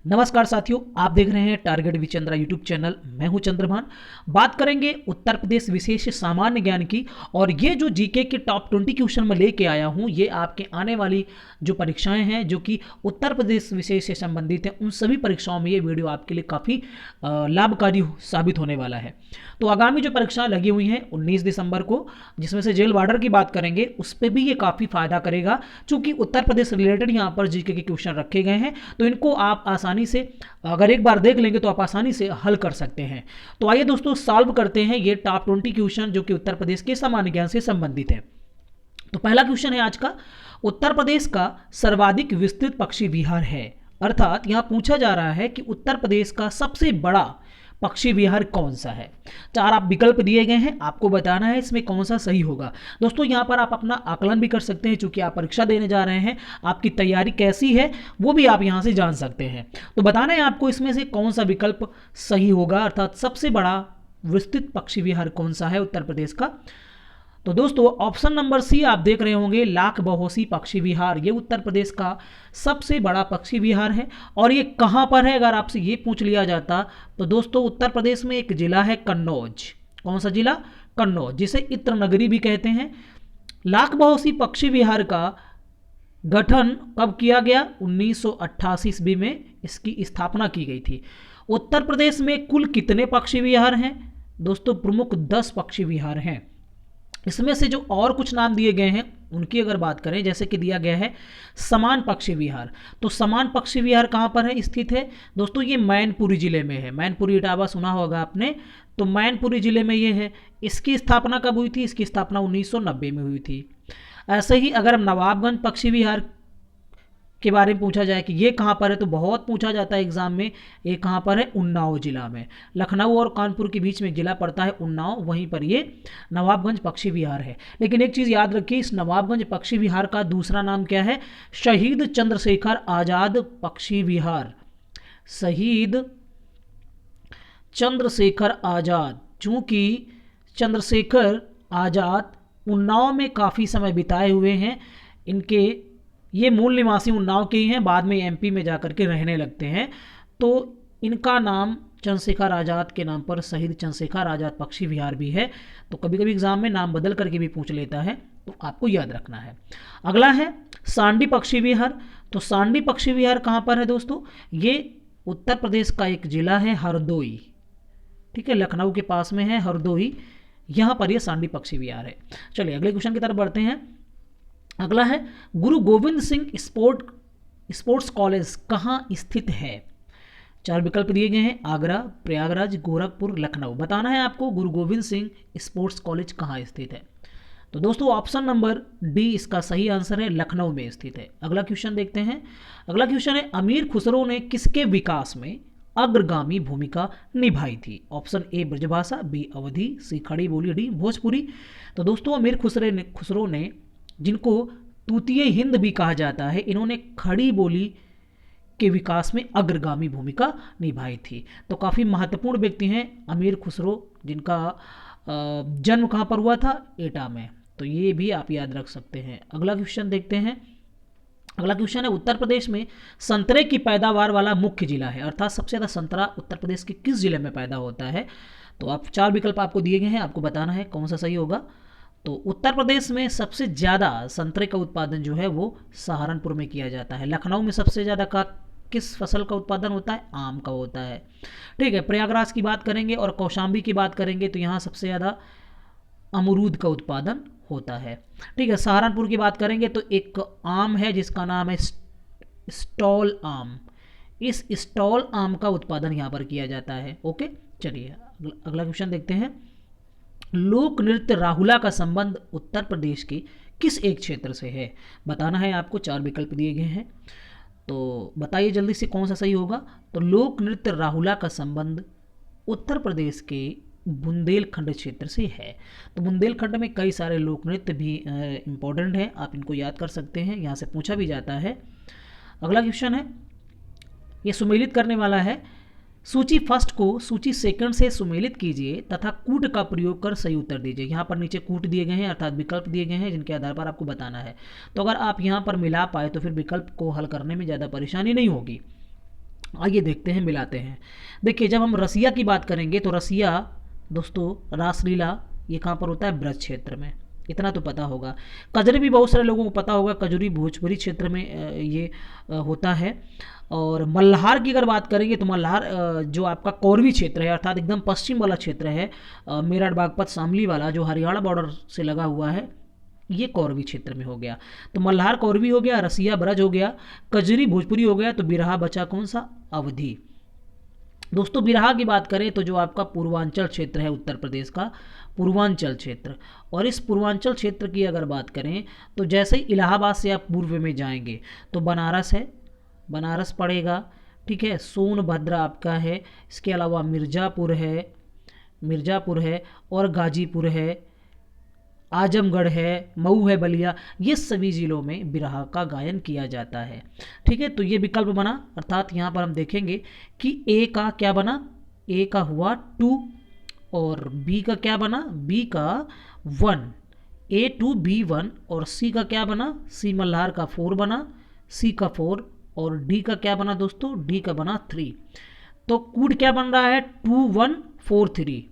नमस्कार साथियों, आप देख रहे हैं टारगेट विचंद्रा यूट्यूब चैनल। मैं हूं चंद्रभान। बात करेंगे उत्तर प्रदेश विशेष सामान्य ज्ञान की। और ये जो जीके के टॉप 20 क्वेश्चन मैं लेके आया हूं, ये आपके आने वाली जो परीक्षाएं हैं जो कि उत्तर प्रदेश विषय से संबंधित हैं, उन सभी परीक्षाओं में ये वीडियो आपके लिए काफ़ी लाभकारी साबित होने वाला है। तो आगामी जो परीक्षाएं लगी हुई हैं 19 दिसंबर को, जिसमें से जेल वार्डर की बात करेंगे, उस पर भी ये काफ़ी फायदा करेगा, चूंकि उत्तर प्रदेश रिलेटेड यहाँ पर जीके के क्वेश्चन रखे गए हैं। तो इनको आप आसानी से अगर एक बार देख लेंगे तो आप आसानी से हल कर सकते हैं। तो आइए दोस्तों, सॉल्व करते हैं ये टॉप 20 क्वेश्चन जो कि उत्तर प्रदेश के सामान्य ज्ञान से संबंधित है। तो पहला क्वेश्चन है आज का, उत्तर प्रदेश का सर्वाधिक विस्तृत पक्षी विहार है। अर्थात यहां पूछा जा रहा है कि उत्तर प्रदेश का सबसे बड़ा पक्षी विहार कौन सा है। चार आप विकल्प दिए गए हैं, आपको बताना है इसमें कौन सा सही होगा। दोस्तों यहां पर आप अपना आकलन भी कर सकते हैं, चूंकि आप परीक्षा देने जा रहे हैं, आपकी तैयारी कैसी है वो भी आप यहां से जान सकते हैं। तो बताना है आपको इसमें से कौन सा विकल्प सही होगा, अर्थात सबसे बड़ा विस्तृत पक्षी विहार कौन सा है उत्तर प्रदेश का। तो दोस्तों ऑप्शन नंबर सी आप देख रहे होंगे, लाख बहोसी पक्षी विहार, ये उत्तर प्रदेश का सबसे बड़ा पक्षी विहार है। और ये कहाँ पर है अगर आपसे ये पूछ लिया जाता, तो दोस्तों उत्तर प्रदेश में एक जिला है कन्नौज। कौन सा जिला? कन्नौज, जिसे इत्र नगरी भी कहते हैं। लाख बहोसी पक्षी विहार का गठन कब किया गया? 1988 ईस्वी में इसकी स्थापना की गई थी। उत्तर प्रदेश में कुल कितने पक्षी विहार हैं? दोस्तों प्रमुख 10 पक्षी विहार हैं। इसमें से जो और कुछ नाम दिए गए हैं उनकी अगर बात करें, जैसे कि दिया गया है समान पक्षी विहार। तो समान पक्षी विहार कहाँ पर है स्थित है? दोस्तों ये मैनपुरी जिले में है। मैनपुरी इटावा सुना होगा आपने, तो मैनपुरी जिले में ये है। इसकी स्थापना कब हुई थी? इसकी स्थापना 1990 में हुई थी। ऐसे ही अगर हम नवाबगंज पक्षी विहार के बारे में पूछा जाए कि ये कहाँ पर है, तो बहुत पूछा जाता है एग्जाम में, ये कहाँ पर है? उन्नाव जिला में। लखनऊ और कानपुर के बीच में एक जिला पड़ता है उन्नाव, वहीं पर ये नवाबगंज पक्षी विहार है। लेकिन एक चीज़ याद रखिए, इस नवाबगंज पक्षी विहार का दूसरा नाम क्या है? शहीद चंद्रशेखर आज़ाद पक्षी विहार। शहीद चंद्रशेखर आज़ाद, चूंकि चंद्रशेखर आज़ाद उन्नाव में काफ़ी समय बिताए हुए हैं, इनके ये मूल निवासी उन्नाव के ही हैं, बाद में एमपी में जाकर के रहने लगते हैं, तो इनका नाम चंद्रशेखर आज़ाद के नाम पर शहीद चंद्रशेखर आज़ाद पक्षी विहार भी है। तो कभी कभी एग्जाम में नाम बदल करके भी पूछ लेता है, तो आपको याद रखना है। अगला है सांडी पक्षी विहार। तो सांडी पक्षी विहार कहाँ पर है दोस्तों? ये उत्तर प्रदेश का एक जिला है हरदोई, ठीक है, लखनऊ के पास में है हरदोई, यहाँ पर यह सांडी पक्षी विहार है। चलिए अगले क्वेश्चन की तरफ बढ़ते हैं। अगला है, गुरु गोविंद सिंह स्पोर्ट्स कॉलेज कहाँ स्थित है? चार विकल्प दिए गए हैं, आगरा, प्रयागराज, गोरखपुर, लखनऊ। बताना है आपको गुरु गोविंद सिंह स्पोर्ट्स कॉलेज कहाँ स्थित है। तो दोस्तों ऑप्शन नंबर डी इसका सही आंसर है, लखनऊ में स्थित है। अगला क्वेश्चन देखते हैं। अगला क्वेश्चन है, अमीर खुसरो ने किसके विकास में अग्रगामी भूमिका निभाई थी? ऑप्शन ए ब्रजभाषा, बी अवधी, सी खड़ी बोली, डी भोजपुरी। तो दोस्तों अमीर खुसरो ने, जिनको तूतीय हिंद भी कहा जाता है, इन्होंने खड़ी बोली के विकास में अग्रगामी भूमिका निभाई थी। तो काफ़ी महत्वपूर्ण व्यक्ति हैं अमीर खुसरो, जिनका जन्म कहाँ पर हुआ था? एटा में। तो ये भी आप याद रख सकते हैं। अगला क्वेश्चन देखते हैं। अगला क्वेश्चन है, उत्तर प्रदेश में संतरे की पैदावार वाला मुख्य जिला है, अर्थात सबसे ज़्यादा संतरा उत्तर प्रदेश के किस जिले में पैदा होता है? तो आप चार विकल्प आपको दिए गए हैं, आपको बताना है कौन सा सही होगा। तो उत्तर प्रदेश में सबसे ज़्यादा संतरे का उत्पादन जो है वो सहारनपुर में किया जाता है। लखनऊ में सबसे ज़्यादा का किस फसल का उत्पादन होता है? आम का होता है, ठीक है। प्रयागराज की बात करेंगे और कौशाम्बी की बात करेंगे तो यहाँ सबसे ज़्यादा अमरूद का उत्पादन होता है, ठीक है। सहारनपुर की बात करेंगे तो एक आम है जिसका नाम है स्टॉल आम। इस स्टॉल आम का उत्पादन यहाँ पर किया जाता है। ओके, चलिए अगला क्वेश्चन देखते हैं। लोक नृत्य राहुला का संबंध उत्तर प्रदेश के किस एक क्षेत्र से है? बताना है आपको, चार विकल्प दिए गए हैं, तो बताइए जल्दी से कौन सा सही होगा। तो लोक नृत्य राहुला का संबंध उत्तर प्रदेश के बुंदेलखंड क्षेत्र से है। तो बुंदेलखंड में कई सारे लोक नृत्य भी इम्पोर्टेंट हैं, आप इनको याद कर सकते हैं, यहाँ से पूछा भी जाता है। अगला क्वेश्चन है, ये सुमेलित करने वाला है। सूची फर्स्ट को सूची सेकंड से सुमेलित कीजिए तथा कूट का प्रयोग कर सही उत्तर दीजिए। यहाँ पर नीचे कूट दिए गए हैं, अर्थात विकल्प दिए गए हैं, जिनके आधार पर आपको बताना है। तो अगर आप यहाँ पर मिला पाए तो फिर विकल्प को हल करने में ज़्यादा परेशानी नहीं होगी। आइए देखते हैं, मिलाते हैं। देखिए, जब हम रसिया की बात करेंगे तो रसिया दोस्तों, रासलीला ये कहाँ पर होता है? ब्रज क्षेत्र में, इतना तो पता होगा। कजरी भी बहुत सारे लोगों को पता होगा, कजरी भोजपुरी क्षेत्र में ये होता है। और मल्हार की अगर बात करेंगे तो मल्हार जो आपका कोरवी क्षेत्र है, अर्थात एकदम पश्चिम वाला क्षेत्र है, मेरठ बागपत शामली वाला, जो हरियाणा बॉर्डर से लगा हुआ है, ये कौरवी क्षेत्र में हो गया। तो मल्हार कौरवी हो गया, रसिया ब्रज हो गया, कजरी भोजपुरी हो गया, तो बिरहा बचा कौन सा? अवधी। दोस्तों, बिरहा की बात करें तो जो आपका पूर्वांचल क्षेत्र है उत्तर प्रदेश का, पूर्वांचल क्षेत्र, और इस पूर्वांचल क्षेत्र की अगर बात करें तो जैसे ही इलाहाबाद से आप पूर्व में जाएंगे तो बनारस है, बनारस पड़ेगा, ठीक है। सोनभद्र आपका है, इसके अलावा मिर्ज़ापुर है, मिर्ज़ापुर है, और गाजीपुर है, आजमगढ़ है, मऊ है, बलिया, ये सभी ज़िलों में बिरहा का गायन किया जाता है, ठीक है। तो ये विकल्प बना, अर्थात यहाँ पर हम देखेंगे कि ए का क्या बना? ए का हुआ 2, और बी का क्या बना? बी का 1, A2B1, और सी का क्या बना? सी मल्हार का 4 बना, सी का 4, और डी का क्या बना दोस्तों? डी का बना 3। तो कूड क्या बन रहा है? 2143,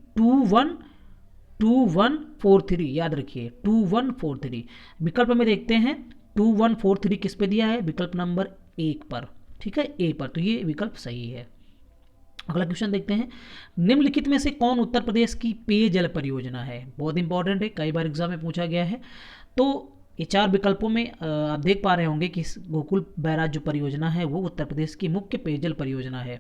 2143, याद रखिए 2143। विकल्प में देखते हैं, 2143 किस पे दिया है? विकल्प नंबर 1 पर, ठीक है, ए पर, तो ये विकल्प सही है। अगला क्वेश्चन देखते हैं, निम्नलिखित में से कौन उत्तर प्रदेश की पेयजल परियोजना है? बहुत इंपॉर्टेंट है, कई बार एग्जाम में पूछा गया है। तो ये 4 विकल्पों में आप देख पा रहे होंगे कि गोकुल बैराज जो परियोजना है वो उत्तर प्रदेश की मुख्य पेयजल परियोजना है।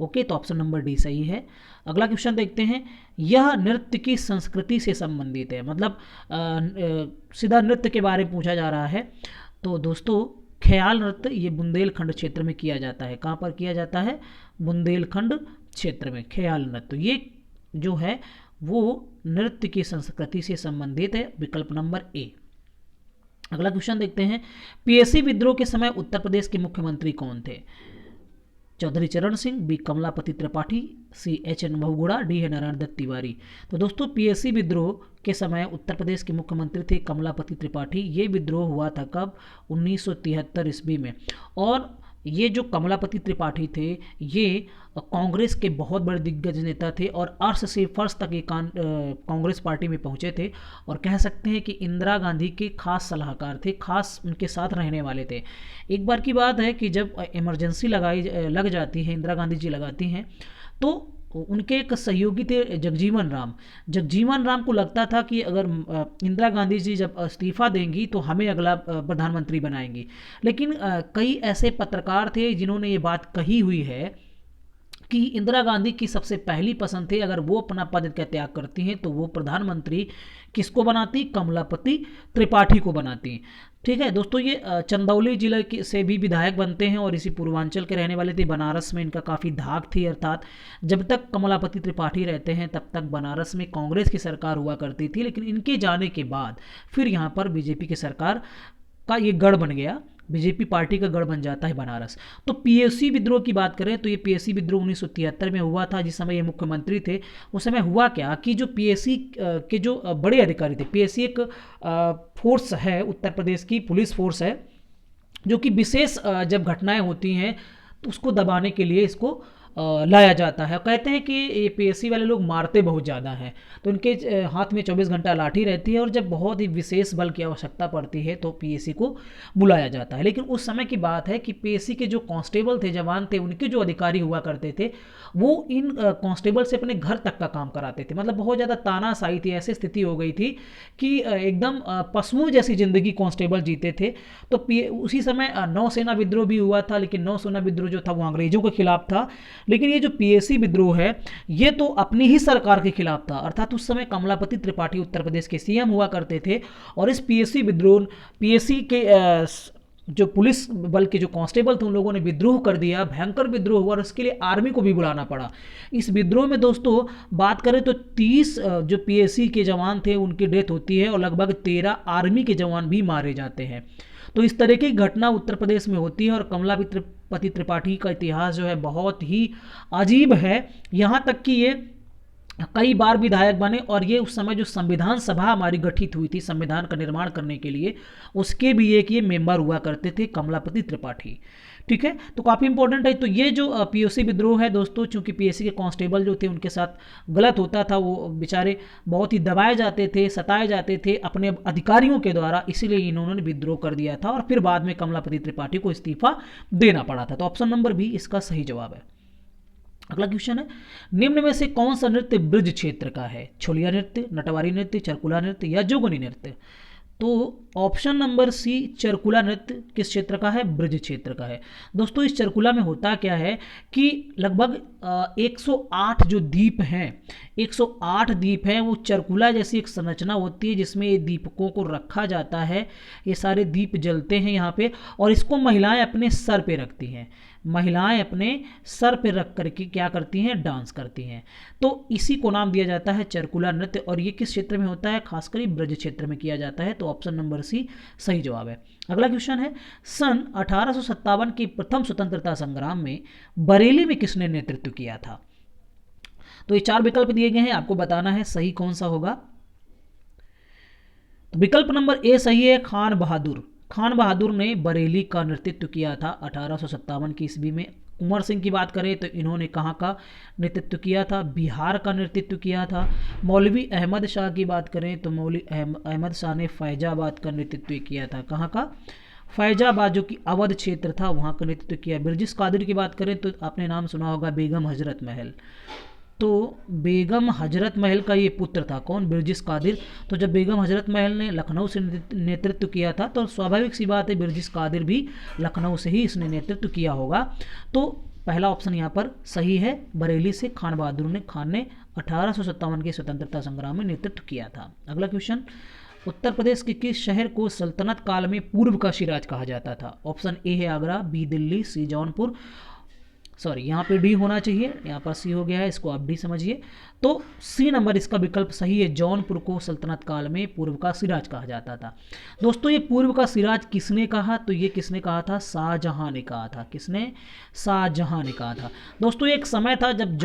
ओके, तो ऑप्शन नंबर डी सही है। अगला क्वेश्चन देखते हैं, यह नृत्य की संस्कृति से संबंधित है, मतलब सीधा नृत्य के बारे में पूछा जा रहा है। तो दोस्तों, ख्याल नृत्य ये बुंदेलखंड क्षेत्र में किया जाता है। कहाँ पर किया जाता है? बुंदेलखंड क्षेत्र में ख्याल नृत्य, ये जो है वो नृत्य की संस्कृति से संबंधित है, विकल्प नंबर ए। अगला क्वेश्चन देखते हैं, पीएसी विद्रोह के समय उत्तर प्रदेश के मुख्यमंत्री कौन थे? चौधरी चरण सिंह, बी कमलापति त्रिपाठी, सी एच.एन. बहुगुणा, डी है नारायण दत्त तिवारी। तो दोस्तों, पीएसी विद्रोह के समय उत्तर प्रदेश के मुख्यमंत्री थे कमलापति त्रिपाठी। ये विद्रोह हुआ था कब? 1973 ईस्वी में। और ये जो कमलापति त्रिपाठी थे ये कांग्रेस के बहुत बड़े दिग्गज नेता थे, और अर्श से फर्श तक ये कांग्रेस पार्टी में पहुंचे थे, और कह सकते हैं कि इंदिरा गांधी के खास सलाहकार थे, खास उनके साथ रहने वाले थे। एक बार की बात है कि जब इमरजेंसी लग जाती है, इंदिरा गांधी जी लगाती हैं, तो उनके एक सहयोगी थे जगजीवन राम को लगता था कि अगर इंदिरा गांधी जी जब इस्तीफा देंगी तो हमें अगला प्रधानमंत्री बनाएंगी। लेकिन कई ऐसे पत्रकार थे जिन्होंने ये बात कही हुई है कि इंदिरा गांधी की सबसे पहली पसंद थे, अगर वो अपना पद का त्याग करती हैं तो वो प्रधानमंत्री किसको बनाती? कमलापति त्रिपाठी को बनाती। ठीक है दोस्तों, ये चंदौली जिले से भी विधायक बनते हैं और इसी पूर्वांचल के रहने वाले थे। बनारस में इनका काफ़ी धाक थी, अर्थात जब तक कमलापति त्रिपाठी रहते हैं तब तक बनारस में कांग्रेस की सरकार हुआ करती थी, लेकिन इनके जाने के बाद फिर यहाँ पर बीजेपी की सरकार का ये गढ़ बन गया, बीजेपी पार्टी का गढ़ बन जाता है बनारस। तो पीएसी विद्रोह की बात करें तो ये पीएसी विद्रोह 1973 में हुआ था, जिस समय ये मुख्यमंत्री थे। उस समय हुआ क्या कि जो पीएसी के जो बड़े अधिकारी थे, पीएसी एक फोर्स है, उत्तर प्रदेश की पुलिस फोर्स है, जो कि विशेष जब घटनाएं होती हैं तो उसको दबाने के लिए इसको लाया जाता है। कहते हैं कि ये पीएसी वाले लोग मारते बहुत ज़्यादा हैं, तो इनके हाथ में 24 घंटा लाठी रहती है, और जब बहुत ही विशेष बल की आवश्यकता पड़ती है तो पीएसी को बुलाया जाता है। लेकिन उस समय की बात है कि पीएसी के जो कांस्टेबल थे, जवान थे, उनके जो अधिकारी हुआ करते थे वो इन कांस्टेबल से अपने घर तक का काम कराते थे। मतलब बहुत ज़्यादा तानाशाही थी, ऐसी स्थिति हो गई थी कि एकदम पशुओं जैसी ज़िंदगी कांस्टेबल जीते थे। तो उसी समय नौसेना विद्रोह भी हुआ था, लेकिन नौसेना विद्रोह जो था वो अंग्रेजों के खिलाफ था। लेकिन ये जो पीएसी विद्रोह है ये तो अपनी ही सरकार के खिलाफ था, अर्थात उस समय कमलापति त्रिपाठी उत्तर प्रदेश के सीएम हुआ करते थे, और इस पीएसी के जो पुलिस बल के जो कांस्टेबल थे उन लोगों ने विद्रोह कर दिया, भयंकर विद्रोह हुआ, और इसके लिए आर्मी को भी बुलाना पड़ा। इस विद्रोह में दोस्तों बात करें तो 30 जो पीएसी के जवान थे उनकी डेथ होती है, और लगभग 13 आर्मी के जवान भी मारे जाते हैं। तो इस तरह की घटना उत्तर प्रदेश में होती है, और कमलापति त्रिपाठी का इतिहास जो है बहुत ही अजीब है। यहाँ तक कि ये कई बार विधायक बने, और ये उस समय जो संविधान सभा हमारी गठित हुई थी संविधान का निर्माण करने के लिए, उसके भी एक ये मेंबर हुआ करते थे कमलापति त्रिपाठी। ठीक है, तो काफ़ी इंपॉर्टेंट है। तो ये जो पीओसी विद्रोह है दोस्तों, चूंकि पीएससी के कांस्टेबल जो थे उनके साथ गलत होता था, वो बेचारे बहुत ही दबाए जाते थे, सताए जाते थे अपने अधिकारियों के द्वारा, इसीलिए इन्होंने विद्रोह कर दिया था और फिर बाद में कमलापति त्रिपाठी को इस्तीफा देना पड़ा था। तो ऑप्शन नंबर बी इसका सही जवाब है। अगला क्वेश्चन है, निम्न में से कौन सा नृत्य ब्रज क्षेत्र का है? छोलिया नृत्य, नटवारी नृत्य, चरकुला नृत्य या जोगनी नृत्य? तो ऑप्शन नंबर सी चरकुला नृत्य किस क्षेत्र का है? ब्रज क्षेत्र का है। दोस्तों इस चरकुला में होता क्या है कि लगभग 108 जो द्वीप हैं, 108 द्वीप हैं, वो चरकुला जैसी एक संरचना होती है जिसमें ये दीपकों को रखा जाता है। ये सारे दीप जलते हैं यहाँ पे, और इसको महिलाएं अपने सर पे रखती हैं। महिलाएं अपने सर पे रख करके क्या करती हैं? डांस करती हैं। तो इसी को नाम दिया जाता है चरकुला नृत्य, और ये किस क्षेत्र में होता है? खासकर ब्रज क्षेत्र में किया जाता है। तो ऑप्शन नंबर सी सही जवाब है। अगला क्वेश्चन है, सन 1857 के प्रथम स्वतंत्रता संग्राम में बरेली में किसने नेतृत्व किया था? तो ये 4 विकल्प दिए गए हैं, आपको बताना है सही कौन सा होगा। तो विकल्प नंबर ए सही है, खान बहादुर। खान बहादुर ने बरेली का नेतृत्व किया था 1857 की ईस्वी में। कुंवर सिंह की बात करें तो इन्होंने कहाँ का नेतृत्व किया था? बिहार का नेतृत्व किया था। मौलवी अहमद शाह की बात करें तो मौलवी अहमद शाह ने फैजाबाद का नेतृत्व किया था। कहाँ का? फैजाबाद, जो कि अवध क्षेत्र था, वहाँ का नेतृत्व किया। बिरजिस कादिर की बात करें तो आपने नाम सुना होगा, बेगम हजरत महल। तो बेगम हजरत महल का ये पुत्र था, कौन? बिरजिस कादिर। तो जब बेगम हजरत महल ने लखनऊ से नेतृत्व किया था, तो स्वाभाविक सी बात है बिरजिस कादिर भी लखनऊ से ही इसने नेतृत्व किया होगा। तो पहला ऑप्शन यहाँ पर सही है, बरेली से खान ने 1857 के स्वतंत्रता संग्राम में नेतृत्व किया था। अगला क्वेश्चन, उत्तर प्रदेश के किस शहर को सल्तनत काल में पूर्व का सिराज कहा जाता था? ऑप्शन ए है आगरा, बी दिल्ली, सी जौनपुर। सॉरी, यहाँ पे डी होना चाहिए, यहाँ पर सी हो गया है, इसको आप डी समझिए। तो सी नंबर इसका विकल्प सही है, जौनपुर को सल्तनत काल में पूर्व का सिराज कहा जाता था। दोस्तों ये पूर्व का सिराज किसने कहा? तो ये किसने कहा था? शाहजहां ने कहा था। किसने? शाहजहां ने कहा था। दोस्तों एक समय था जब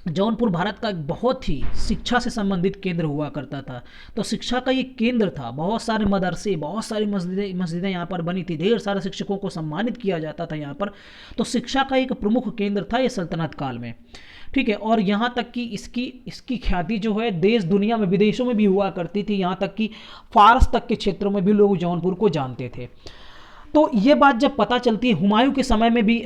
जौनपुर भारत का एक बहुत ही शिक्षा से संबंधित केंद्र हुआ करता था। तो शिक्षा का ये केंद्र था, बहुत सारे मदरसे, बहुत सारी मस्जिदें यहाँ पर बनी थी, ढेर सारे शिक्षकों को सम्मानित किया जाता था यहाँ पर। तो शिक्षा का एक प्रमुख केंद्र था ये सल्तनत काल में, ठीक है। और यहाँ तक कि इसकी ख्याति जो है देश दुनिया में, विदेशों में भी हुआ करती थी, यहाँ तक कि फारस तक के क्षेत्रों में भी लोग जौनपुर को जानते थे। तो ये बात जब पता चलती है, हुमायूं के समय में भी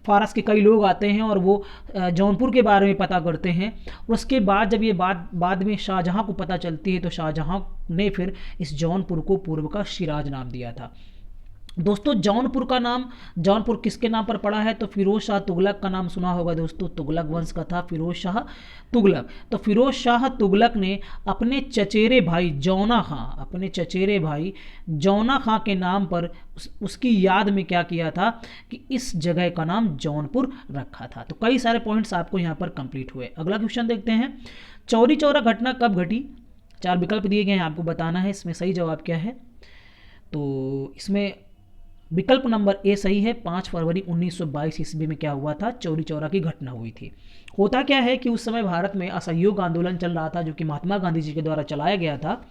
फारस के कई लोग आते हैं और वो जौनपुर के बारे में पता करते हैं। उसके बाद जब ये बात बाद में शाहजहां को पता चलती है, तो शाहजहां ने फिर इस जौनपुर को पूर्व का सिराज नाम दिया था। दोस्तों जौनपुर किसके नाम पर पड़ा है? तो फिरोज शाह तुगलक का नाम सुना होगा दोस्तों, तुगलक वंश का था फिरोज शाह तुगलक। तो फिरोज शाह तुगलक ने अपने चचेरे भाई जौना खां के नाम पर उसकी याद में क्या किया था कि इस जगह का नाम जौनपुर रखा था। तो कई सारे पॉइंट्स आपको यहाँ पर कंप्लीट हुए। अगला क्वेश्चन देखते हैं, चौरी चौरा घटना कब घटी? 4 विकल्प दिए गए हैं, आपको बताना है इसमें सही जवाब क्या है। तो इसमें विकल्प नंबर ए सही है, 5 फरवरी 1922 ईस्वी में क्या हुआ था? चौरी चौरा की घटना हुई थी। होता क्या है कि उस समय भारत में असहयोग आंदोलन चल रहा था, जो कि महात्मा गांधी जी के द्वारा चलाया गया था।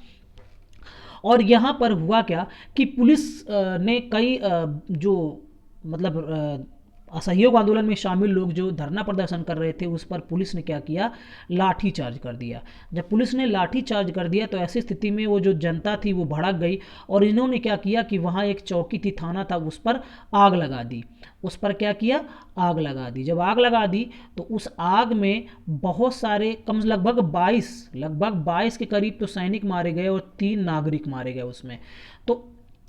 और यहाँ पर हुआ क्या कि पुलिस ने कई जो मतलब असहयोग आंदोलन में शामिल लोग जो धरना प्रदर्शन कर रहे थे, उस पर पुलिस ने क्या किया? लाठी चार्ज कर दिया। जब पुलिस ने लाठी चार्ज कर दिया तो ऐसी स्थिति में वो जो जनता थी वो भड़क गई, और इन्होंने क्या किया कि वहाँ एक चौकी थी, थाना था, उस पर आग लगा दी। उस पर क्या किया? आग लगा दी। जब आग लगा दी तो उस आग में बहुत सारे लगभग 22 के करीब तो सैनिक मारे गए और 3 नागरिक मारे गए उसमें। तो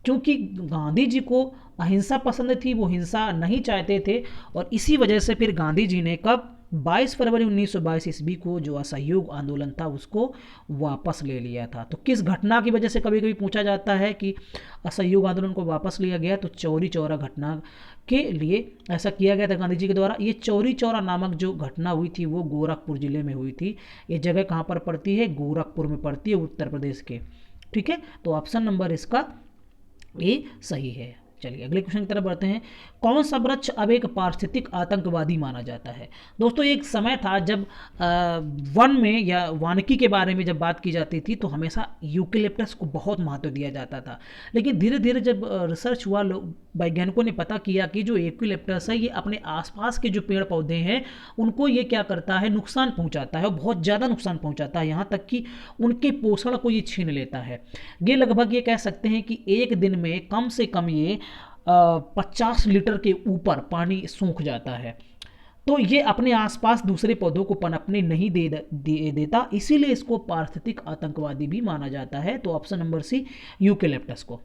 क्योंकि गांधी जी को अहिंसा पसंद थी, वो हिंसा नहीं चाहते थे, और इसी वजह से फिर गांधी जी ने कब 22 फरवरी 1922 ईस्वी को जो असहयोग आंदोलन था उसको वापस ले लिया था। तो किस घटना की वजह से कभी कभी पूछा जाता है कि असहयोग आंदोलन को वापस लिया गया, तो चौरी चौरा घटना के लिए ऐसा किया गया था गांधी जी के द्वारा। ये चौरी चौरा नामक जो घटना हुई थी वो गोरखपुर जिले में हुई थी। ये जगह कहाँ पर पड़ती है? गोरखपुर में पड़ती है, उत्तर प्रदेश के, ठीक है। तो ऑप्शन नंबर इसका ये सही है। चलिए अगले क्वेश्चन की तरफ बढ़ते हैं, कौन सा वृक्ष अब एक पारिस्थितिक आतंकवादी माना जाता है? दोस्तों एक समय था जब वन में या वानिकी के बारे में जब बात की जाती थी तो हमेशा यूकेलिप्टस को बहुत महत्व दिया जाता था। लेकिन धीरे धीरे जब रिसर्च हुआ, वैज्ञानिकों ने पता किया कि जो यूकेलिप्टस है ये अपने आसपास के जो पेड़ पौधे हैं उनको ये क्या करता है, नुकसान पहुंचाता है, और बहुत ज़्यादा नुकसान पहुंचाता है, यहाँ तक कि उनके पोषण को ये छीन लेता है। ये लगभग ये कह सकते हैं कि एक दिन में कम से कम ये 50 लीटर के ऊपर पानी सूख जाता है। तो ये अपने आसपास दूसरे पौधों को पनपने नहीं देता, इसीलिए इसको पारिस्थितिक आतंकवादी भी माना जाता है। तो ऑप्शन नंबर सी, यूकेलिप्टस को।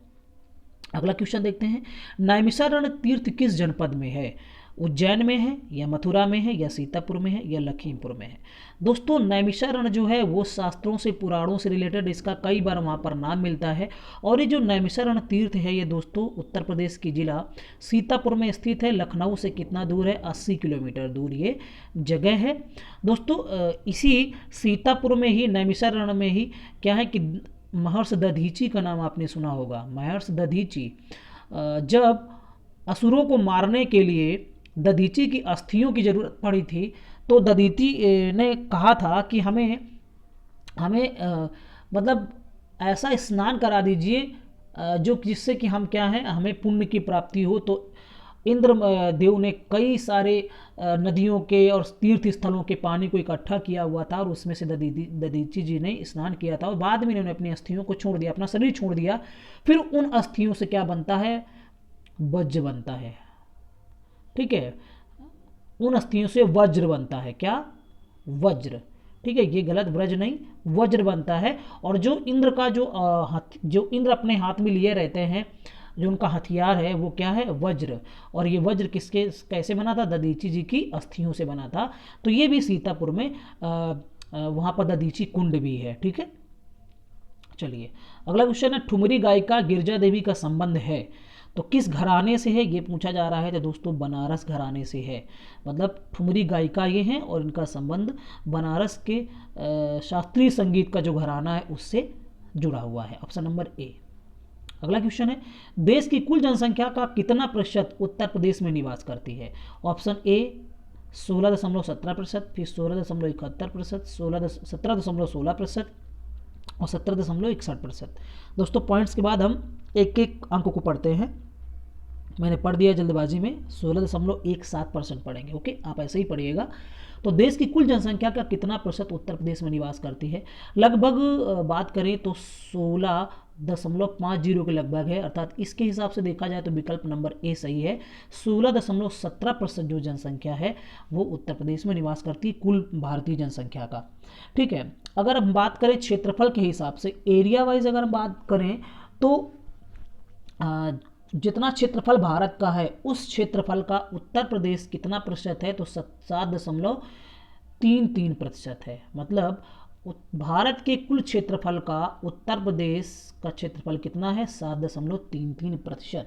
अगला क्वेश्चन देखते हैं, नैमिषारण्य तीर्थ किस जनपद में है? उज्जैन में है, या मथुरा में है, या सीतापुर में है, या लखीमपुर में है? दोस्तों नैमिषारण्य जो है वो शास्त्रों से, पुराणों से रिलेटेड इसका कई बार वहाँ पर नाम मिलता है। और ये जो नैमिषारण्य तीर्थ है ये दोस्तों उत्तर प्रदेश की जिला सीतापुर में स्थित है। लखनऊ से कितना दूर है? 80 किलोमीटर दूर ये जगह है। दोस्तों इसी सीतापुर में ही, नैमिषारण्य में ही क्या है कि महर्षि दधीची का नाम आपने सुना होगा। महर्षि दधीची जब असुरों को मारने के लिए दधीची की अस्थियों की जरूरत पड़ी थी, तो दधीची ने कहा था कि हमें मतलब ऐसा स्नान करा दीजिए जो जिससे कि हम क्या हैं, हमें पुण्य की प्राप्ति हो। तो इंद्र देव ने कई सारे नदियों के और तीर्थ स्थलों के पानी को इकट्ठा किया हुआ था, और उसमें से दधीची जी ने स्नान किया था, और बाद में इन्होंने अपनी अस्थियों को छोड़ दिया, अपना शरीर छोड़ दिया। फिर उन अस्थियों से क्या बनता है? वज्र बनता है। ठीक है, उन अस्थियों से वज्र बनता है। क्या? वज्र। ठीक है, ये गलत, वज्र नहीं, वज्र बनता है। और जो इंद्र का जो इंद्र अपने हाथ में लिए रहते हैं, जो उनका हथियार है वो क्या है? वज्र। और ये वज्र कैसे बना था? दधीची जी की अस्थियों से बना था। तो ये भी सीतापुर में वहाँ पर दधीची कुंड भी है। ठीक है, चलिए अगला क्वेश्चन है, ठुमरी गायिका गिरजा देवी का संबंध है तो किस घराने से है, ये पूछा जा रहा है। तो दोस्तों बनारस घराने से है, मतलब ठुमरी गायिका ये हैं और इनका संबंध बनारस के शास्त्रीय संगीत का जो घराना है उससे जुड़ा हुआ है। Option number A. अगला क्वेश्चन है, देश की कुल जनसंख्या का कितना प्रतिशत उत्तर प्रदेश में निवास करती है? ऑप्शन ए 16.17%, फिर 16.71%, 17.16% और 17.61%। दोस्तों पॉइंट्स के बाद हम एक एक अंक को पढ़ते हैं। मैंने पढ़ दिया जल्दबाजी में, 16.17% पढ़ेंगे। ओके, आप ऐसे ही पढ़िएगा। तो देश की कुल जनसंख्या का कितना प्रतिशत उत्तर प्रदेश में निवास करती है? लगभग बात करें तो 16.50 के लगभग है, अर्थात इसके हिसाब से देखा जाए तो विकल्प नंबर ए सही है। 16.17% जो जनसंख्या है वो उत्तर प्रदेश में निवास करती है कुल भारतीय जनसंख्या का। ठीक है, अगर हम बात करें क्षेत्रफल के हिसाब से, एरिया वाइज अगर हम बात करें तो जितना क्षेत्रफल भारत का है उस क्षेत्रफल का उत्तर प्रदेश कितना प्रतिशत है? तो 7.33% है। मतलब भारत के कुल क्षेत्रफल का उत्तर प्रदेश का क्षेत्रफल कितना है? 7.33%।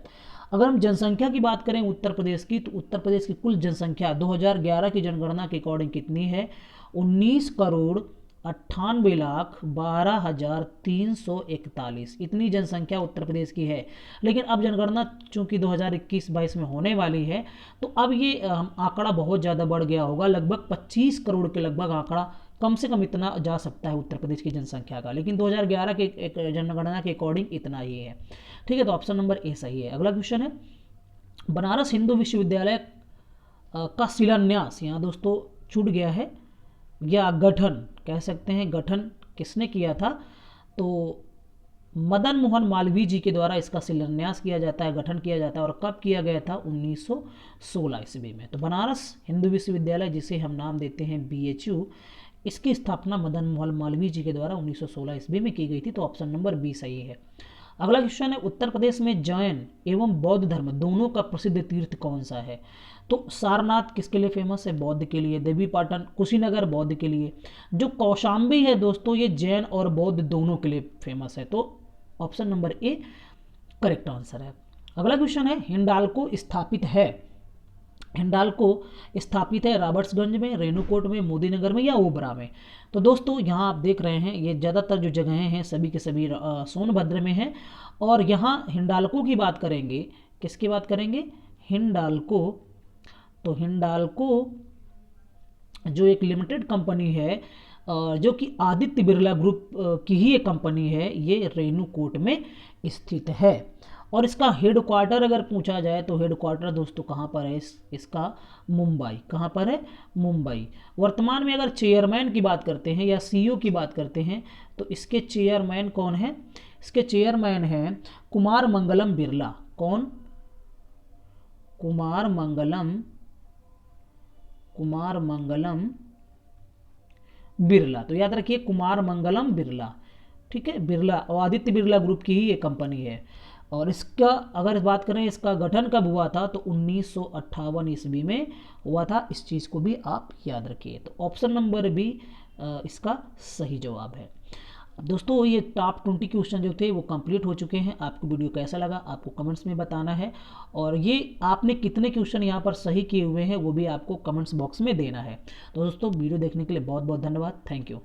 अगर हम जनसंख्या की बात करें उत्तर प्रदेश की, तो उत्तर प्रदेश की कुल जनसंख्या 2011 की जनगणना के अकॉर्डिंग कितनी है? 19,98,12,341। इतनी जनसंख्या उत्तर प्रदेश की है। लेकिन अब जनगणना चूंकि 2021-22 में होने वाली है, तो अब ये आंकड़ा बहुत ज़्यादा बढ़ गया होगा। लगभग 25 करोड़ के लगभग आंकड़ा कम से कम इतना जा सकता है उत्तर प्रदेश की जनसंख्या का, लेकिन 2011 के जनगणना के अकॉर्डिंग इतना ही है। ठीक है, तो ऑप्शन नंबर ए सही है। अगला क्वेश्चन है, बनारस हिंदू विश्वविद्यालय का शिलान्यास, यहाँ दोस्तों छूट गया है, या गठन कह सकते हैं, गठन किसने किया था? तो मदन मोहन मालवीय जी के द्वारा इसका शिलान्यास किया जाता है, गठन किया जाता है। और कब किया गया था? 1916 ईस्वी में। तो बनारस हिंदू विश्वविद्यालय, जिसे हम नाम देते हैं BHU, इसकी स्थापना मदन मोहन मालवीय जी के द्वारा 1916 ईस्वी में की गई थी। तो ऑप्शन नंबर बी सही है। अगला क्वेश्चन है, उत्तर प्रदेश में जैन एवं बौद्ध धर्म दोनों का प्रसिद्ध तीर्थ कौन सा है? तो सारनाथ किसके लिए फेमस है? बौद्ध के लिए। देवीपाटन, कुशीनगर बौद्ध के लिए। जो कौशाम्बी है दोस्तों, ये जैन और बौद्ध दोनों के लिए फेमस है। तो option number A correct answer है। अगला क्वेश्चन है, हिंडाल्को स्थापित है, हिंडाल्को स्थापित है रॉबर्ट्सगंज में, रेणुकूट में, मोदीनगर में, या ओबरा में? तो दोस्तों यहाँ आप देख रहे हैं ये ज़्यादातर जो जगहें हैं सभी के सभी सोनभद्र में हैं। और यहाँ हिंडाल्को की बात करेंगे, किसकी बात करेंगे? हिंडाल्को। तो हिंडाल्को जो एक लिमिटेड कंपनी है, जो कि आदित्य बिरला ग्रुप की ही एक कंपनी है, ये रेणुकूट में स्थित है। और इसका हेड क्वार्टर अगर पूछा जाए तो हेड क्वार्टर दोस्तों कहाँ पर है, इसका मुंबई। कहाँ पर है, मुंबई। वर्तमान में अगर चेयरमैन की बात करते हैं या सीईओ की बात करते हैं तो इसके चेयरमैन कौन है, इसके चेयरमैन हैं कुमार मंगलम बिरला। कौन, कुमार मंगलम बिरला। तो याद रखिए कुमार मंगलम बिरला, ठीक है, बिरला, और आदित्य बिरला ग्रुप की ही ये कंपनी है। और इसका अगर बात करें इसका गठन कब हुआ था तो 1958 ईस्वी में हुआ था। इस चीज़ को भी आप याद रखिए। तो ऑप्शन नंबर बी इसका सही जवाब है। दोस्तों ये टॉप 20 क्वेश्चन जो थे वो कंप्लीट हो चुके हैं। आपको वीडियो कैसा लगा आपको कमेंट्स में बताना है, और ये आपने कितने क्वेश्चन यहाँ पर सही किए हुए हैं वो भी आपको कमेंट्स बॉक्स में देना है। तो दोस्तों वीडियो देखने के लिए बहुत बहुत धन्यवाद। Thank you.